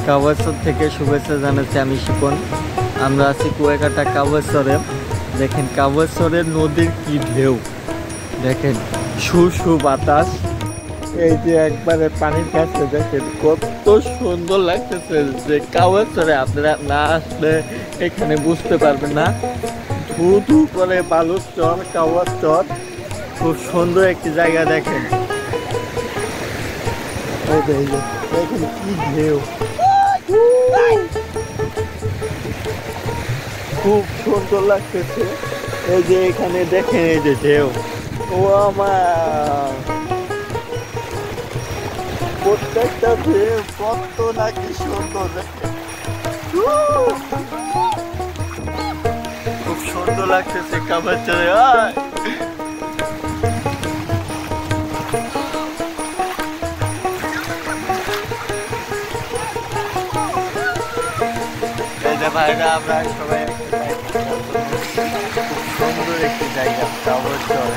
কাওয়ারচর থেকে শুভেচ্ছা জানাচ্ছি আমি শিপন। আমরা আছি কুয়াকাটা কাওয়ারচরে। দেখেন কাওয়ারচরের নদীর কি ঢেউ, দেখেন শু বাতাস। এই যে একবারে পানির কাছে দেখেন কত সুন্দর লাগতেছে। যে কাওয়ারচরে আপনারা না আসলে এখানে বুঝতে পারবেন না। ধু ধু করে বালুর চর, কাওয়ারচর খুব সুন্দর একটি জায়গা। দেখেন দেখেন কি ঢেউ, খুব সুন্দর লাগতেছে। এই যে এখানে দেখেন এই যে ঢেউ, ও আমার প্রত্যেকটা ঢেউ কত নাকি সুন্দর। দেখেন খুব সুন্দর লাগতেছে কাওয়ারচরে। ভাইরা আমরা সবাই সুন্দর একটি জায়গা কাওয়ারচর।